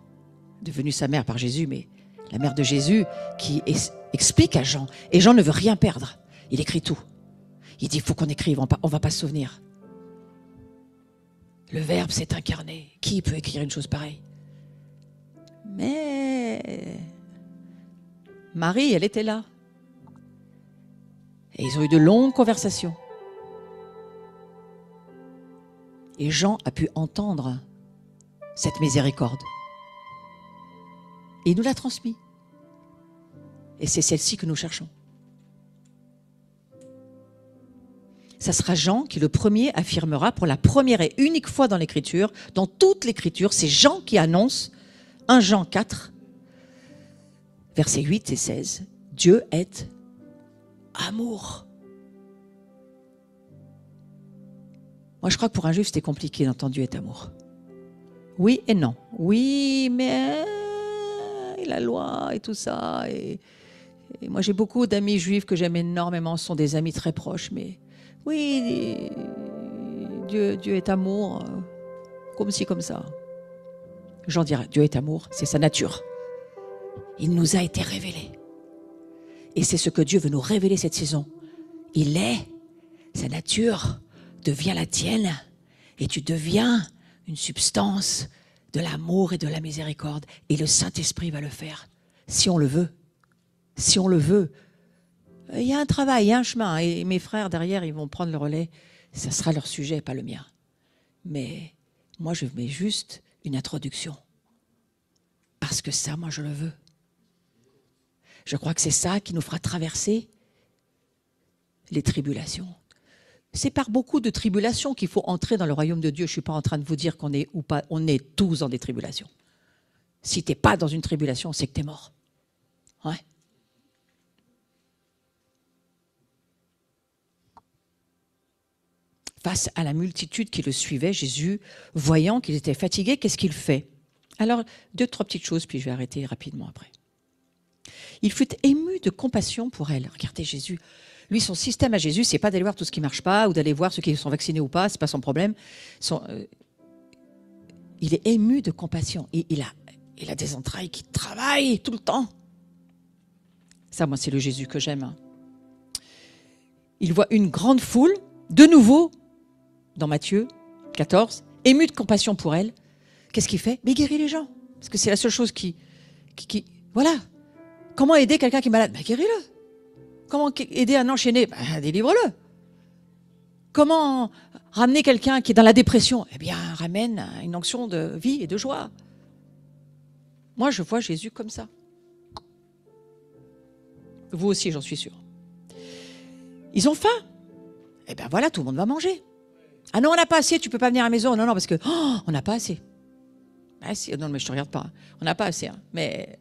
devenue sa mère par Jésus, mais la mère de Jésus qui explique à Jean. Et Jean ne veut rien perdre. Il écrit tout. Il dit, il faut qu'on écrive, on ne va pas se souvenir. Le Verbe s'est incarné. Qui peut écrire une chose pareille? Mais Marie, elle était là. Et ils ont eu de longues conversations. Et Jean a pu entendre cette miséricorde. Et il nous l'a transmis. Et c'est celle-ci que nous cherchons. Ça sera Jean qui, le premier, affirmera pour la première et unique fois dans l'Écriture, dans toute l'Écriture, c'est Jean qui annonce, 1 Jean 4, versets 8 et 16, Dieu est amour. Moi, je crois que pour un juif, c'était compliqué d'entendre Dieu est amour. Oui et non. Oui, mais la loi et tout ça. Et moi, j'ai beaucoup d'amis juifs que j'aime énormément. Ce sont des amis très proches. Mais oui, Dieu est amour, comme ci, comme ça. J'en dirais, Dieu est amour, c'est sa nature. Il nous a été révélé. Et c'est ce que Dieu veut nous révéler cette saison. Il est, sa nature devient la tienne. Et tu deviens une substance de l'amour et de la miséricorde. Et le Saint-Esprit va le faire, si on le veut. Si on le veut. Il y a un travail, il y a un chemin. Et mes frères derrière, ils vont prendre le relais. Ça sera leur sujet, pas le mien. Mais moi, je mets juste une introduction. Parce que ça, moi, je le veux. Je crois que c'est ça qui nous fera traverser les tribulations. C'est par beaucoup de tribulations qu'il faut entrer dans le royaume de Dieu. Je ne suis pas en train de vous dire qu'on est ou pas. On est tous dans des tribulations. Si tu n'es pas dans une tribulation, c'est que tu es mort. Ouais. Face à la multitude qui le suivait, Jésus, voyant qu'il était fatigué, qu'est-ce qu'il fait? Alors, 2, 3 petites choses, puis je vais arrêter rapidement après. Il fut ému de compassion pour elle. Regardez Jésus. Lui, son système à Jésus, c'est pas d'aller voir tout ce qui ne marche pas ou d'aller voir ceux qui sont vaccinés ou pas, c'est pas son problème. Il est ému de compassion. Et il a des entrailles qui travaillent tout le temps. Ça, moi, c'est le Jésus que j'aime. Il voit une grande foule, de nouveau, dans Matthieu 14, ému de compassion pour elle. Qu'est-ce qu'il fait? Mais il guérit les gens. Parce que c'est la seule chose qui voilà. Comment aider quelqu'un qui est malade? Guéris-le. Comment aider un enchaîné? Délivre-le. Comment ramener quelqu'un qui est dans la dépression? Eh bien, ramène une onction de vie et de joie. Moi, je vois Jésus comme ça. Vous aussi, j'en suis sûre. Ils ont faim. Eh bien voilà, tout le monde va manger. Ah non, on n'a pas assez, tu ne peux pas venir à la maison. Non, parce que on n'a pas assez. Ah si, non, mais je ne te regarde pas. On n'a pas assez. Hein. Mais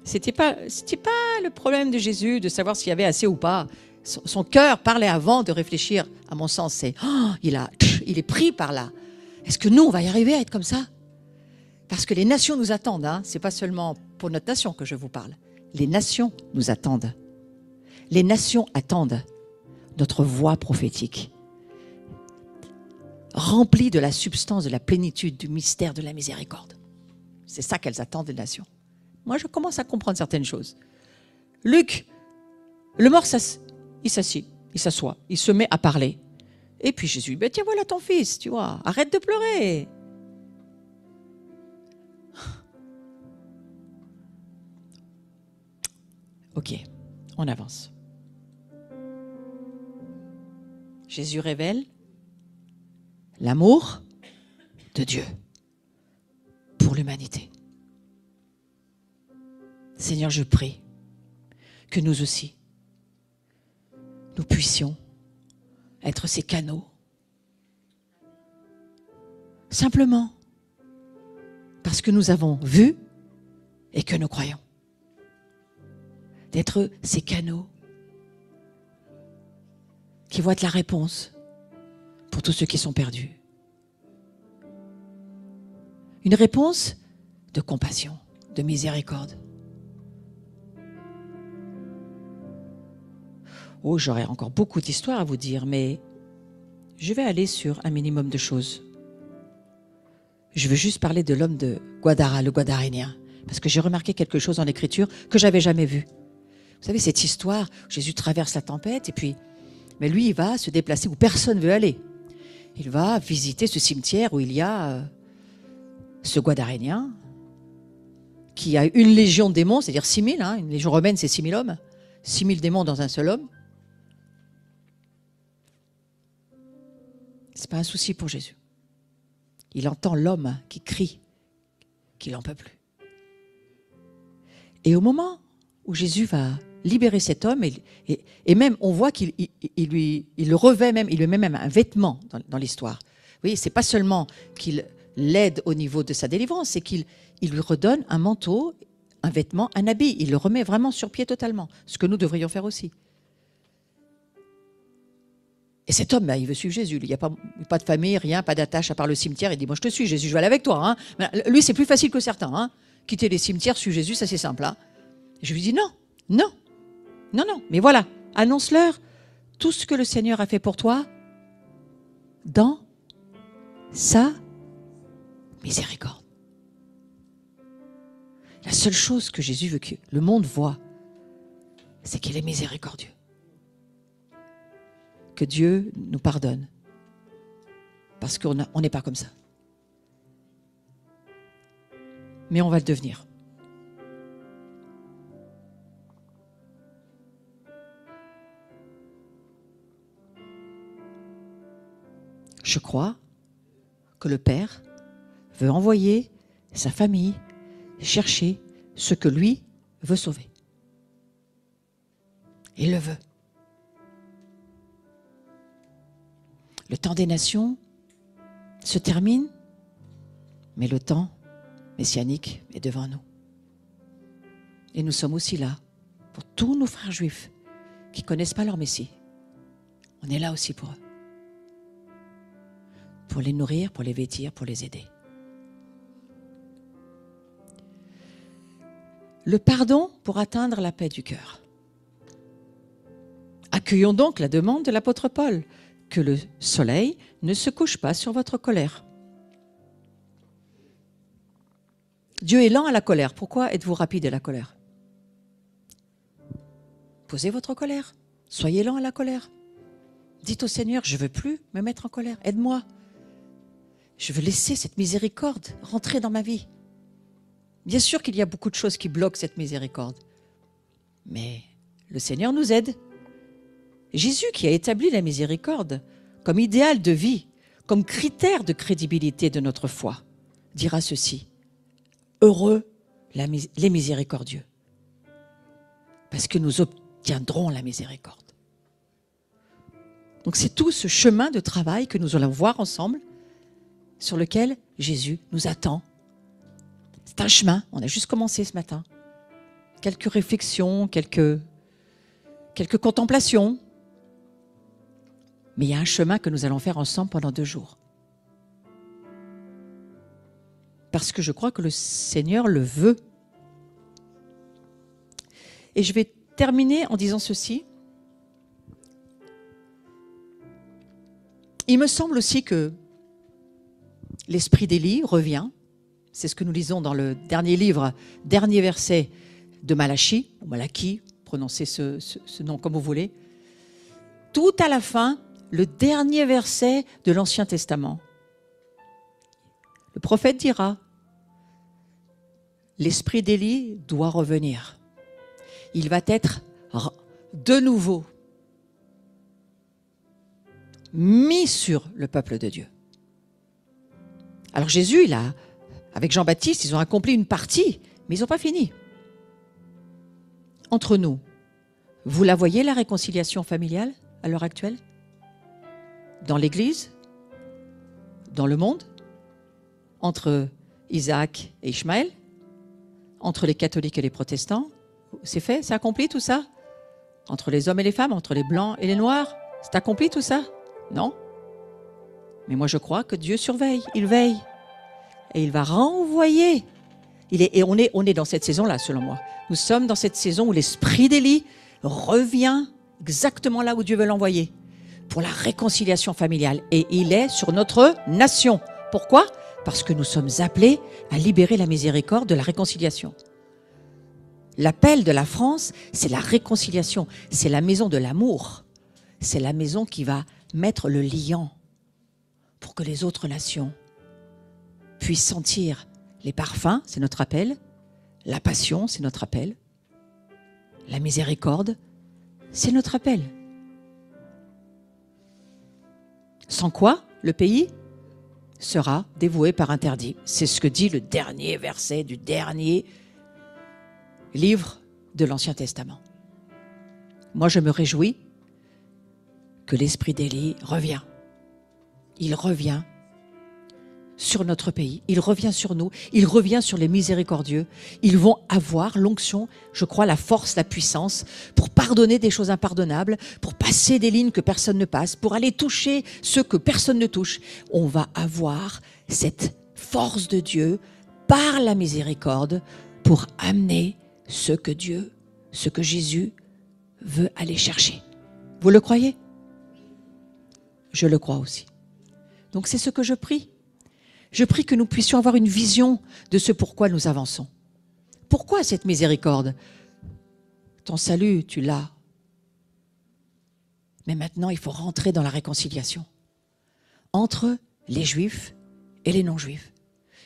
c'était pas le problème de Jésus de savoir s'il y avait assez ou pas. Son cœur parlait avant de réfléchir. À mon sens, c'est il est pris par là. Est-ce que nous, on va y arriver à être comme ça? Parce que les nations nous attendent. Hein. Ce n'est pas seulement pour notre nation que je vous parle. Les nations nous attendent. Les nations attendent notre voix prophétique, remplie de la substance, de la plénitude, du mystère de la miséricorde. C'est ça qu'elles attendent des nations. Moi, je commence à comprendre certaines choses. Luc, le mort, il s'assied, il s'assoit, il se met à parler. Et puis Jésus, tiens, voilà ton fils, tu vois, arrête de pleurer. Ok, on avance. Jésus révèle l'amour de Dieu pour l'humanité. Seigneur, je prie que nous aussi, nous puissions être ces canaux. Simplement parce que nous avons vu et que nous croyons. D'être ces canaux qui vont être la réponse pour tous ceux qui sont perdus. Une réponse de compassion, de miséricorde. Oh, j'aurais encore beaucoup d'histoires à vous dire, mais je vais aller sur un minimum de choses. Je veux juste parler de l'homme de Guadara, le Guadarénien, parce que j'ai remarqué quelque chose en écriture que je n'avais jamais vu. Vous savez, cette histoire, Jésus traverse la tempête, et puis, mais lui, il va se déplacer où personne ne veut aller. Il va visiter ce cimetière où il y a ce Guadarénien, qui a une légion de démons, c'est-à-dire 6000, une légion romaine, c'est 6000 hommes, 6000 démons dans un seul homme. Ce n'est pas un souci pour Jésus. Il entend l'homme qui crie qu'il n'en peut plus. Et au moment où Jésus va libérer cet homme, et même on voit qu'il le revêt même, il lui met même un vêtement dans l'histoire. Vous voyez, ce n'est pas seulement qu'il l'aide au niveau de sa délivrance, c'est qu'il lui redonne un manteau, un vêtement, un habit. Il le remet vraiment sur pied totalement, ce que nous devrions faire aussi. Et cet homme, il veut suivre Jésus. Il n'y a pas de famille, rien, pas d'attache à part le cimetière. Il dit, moi je te suis, Jésus, je vais aller avec toi. Lui, c'est plus facile que certains. Quitter les cimetières, suivre Jésus, ça c'est simple. Et je lui dis, non. Mais voilà, annonce-leur tout ce que le Seigneur a fait pour toi dans sa miséricorde. La seule chose que Jésus veut que le monde voit, c'est qu'il est miséricordieux. Que Dieu nous pardonne. Parce qu'on n'est pas comme ça. Mais on va le devenir. Je crois que le Père veut envoyer sa famille chercher ce que lui veut sauver. Il le veut. Le temps des nations se termine, mais le temps messianique est devant nous. Et nous sommes aussi là pour tous nos frères juifs qui ne connaissent pas leur Messie. On est là aussi pour eux. Pour les nourrir, pour les vêtir, pour les aider. Le pardon pour atteindre la paix du cœur. Accueillons donc la demande de l'apôtre Paul, que le soleil ne se couche pas sur votre colère. Dieu est lent à la colère. Pourquoi êtes-vous rapide à la colère? Posez votre colère. Soyez lent à la colère. Dites au Seigneur, je ne veux plus me mettre en colère. Aide-moi. Je veux laisser cette miséricorde rentrer dans ma vie. Bien sûr qu'il y a beaucoup de choses qui bloquent cette miséricorde. Mais le Seigneur nous aide. Jésus, qui a établi la miséricorde comme idéal de vie, comme critère de crédibilité de notre foi, dira ceci: heureux les miséricordieux, parce que nous obtiendrons la miséricorde. Donc c'est tout ce chemin de travail que nous allons voir ensemble, sur lequel Jésus nous attend. C'est un chemin, on a juste commencé ce matin. Quelques réflexions, quelques contemplations. Mais il y a un chemin que nous allons faire ensemble pendant 2 jours. Parce que je crois que le Seigneur le veut. Et je vais terminer en disant ceci. Il me semble aussi que l'esprit d'Élie revient. C'est ce que nous lisons dans le dernier livre, dernier verset de Malachie, ou Malachie, prononcez ce nom comme vous voulez. Tout à la fin, le dernier verset de l'Ancien Testament. Le prophète dira, l'esprit d'Élie doit revenir. il va être de nouveau mis sur le peuple de Dieu. Alors Jésus, avec Jean-Baptiste, ils ont accompli une partie, mais ils n'ont pas fini. Entre nous, vous la voyez, la réconciliation familiale à l'heure actuelle? Dans l'Église? Dans le monde? Entre Isaac et Ishmaël? Entre les catholiques et les protestants? C'est fait? C'est accompli tout ça? Entre les hommes et les femmes? Entre les blancs et les noirs? C'est accompli tout ça? Non? Mais moi je crois que Dieu surveille, il veille. Et il va renvoyer. Et on est dans cette saison-là, selon moi. Nous sommes dans cette saison où l'esprit d'Élie revient exactement là où Dieu veut l'envoyer, pour la réconciliation familiale. Et il est sur notre nation. Pourquoi? Parce que nous sommes appelés à libérer la miséricorde de la réconciliation. L'appel de la France, c'est la réconciliation. C'est la maison de l'amour. C'est la maison qui va mettre le liant pour que les autres nations puissent sentir les parfums, c'est notre appel. La passion, c'est notre appel. La miséricorde, c'est notre appel. Sans quoi, le pays sera dévoué par interdit. C'est ce que dit le dernier verset du dernier livre de l'Ancien Testament. Moi, je me réjouis que l'esprit d'Élie revient. Il revient sur notre pays, il revient sur nous, il revient sur les miséricordieux. Ils vont avoir l'onction, je crois, la force, la puissance pour pardonner des choses impardonnables, pour passer des lignes que personne ne passe, pour aller toucher ceux que personne ne touche. On va avoir cette force de Dieu par la miséricorde pour amener ce que Dieu, ce que Jésus veut aller chercher. Vous le croyez? Je le crois aussi. Donc c'est ce que je prie. Je prie que nous puissions avoir une vision de ce pourquoi nous avançons. Pourquoi cette miséricorde? Ton salut, tu l'as. Mais maintenant, il faut rentrer dans la réconciliation entre les Juifs et les non-Juifs.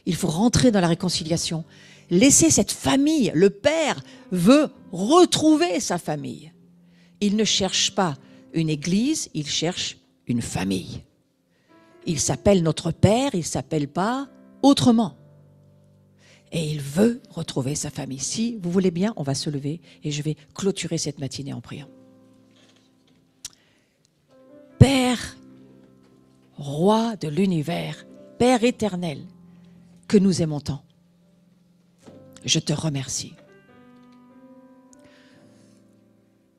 Il faut rentrer dans la réconciliation. Laisser cette famille. Le Père veut retrouver sa famille. Il ne cherche pas une église, il cherche une famille. Il s'appelle notre Père, il ne s'appelle pas autrement. Et il veut retrouver sa famille. Si vous voulez bien, on va se lever et je vais clôturer cette matinée en priant. Père, Roi de l'univers, Père éternel, que nous aimons tant, je te remercie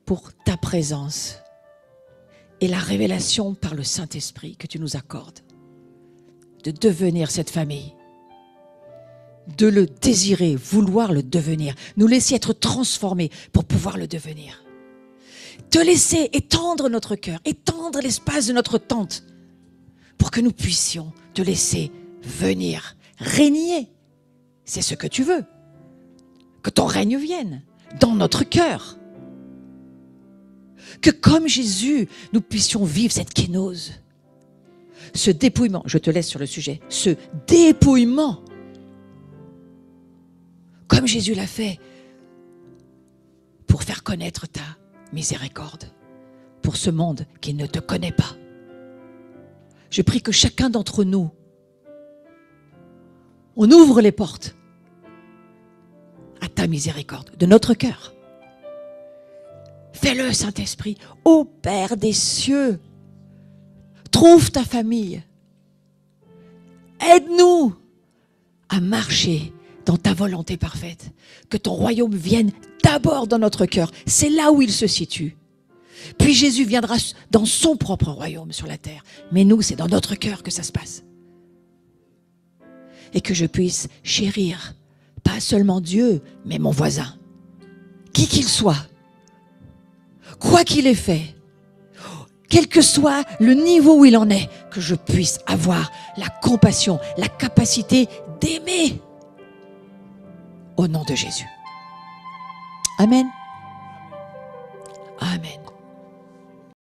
pour ta présence et la révélation par le Saint-Esprit que tu nous accordes de devenir cette famille, de le désirer, vouloir le devenir, nous laisser être transformés pour pouvoir le devenir. Te laisser étendre notre cœur, étendre l'espace de notre tente pour que nous puissions te laisser venir, régner. C'est ce que tu veux. Que ton règne vienne dans notre cœur. Que comme Jésus, nous puissions vivre cette kénose. Ce dépouillement, je te laisse sur le sujet, ce dépouillement. Comme Jésus l'a fait pour faire connaître ta miséricorde pour ce monde qui ne te connaît pas. Je prie que chacun d'entre nous, on ouvre les portes à ta miséricorde, de notre cœur. Fais-le, Saint-Esprit, ô Père des cieux, trouve ta famille. Aide-nous à marcher dans ta volonté parfaite. Que ton royaume vienne d'abord dans notre cœur. C'est là où il se situe. Puis Jésus viendra dans son propre royaume sur la terre. Mais nous, c'est dans notre cœur que ça se passe. Et que je puisse chérir, pas seulement Dieu, mais mon voisin. Qui qu'il soit, quoi qu'il ait fait, quel que soit le niveau où il en est, que je puisse avoir la compassion, la capacité d'aimer. Au nom de Jésus. Amen. Amen.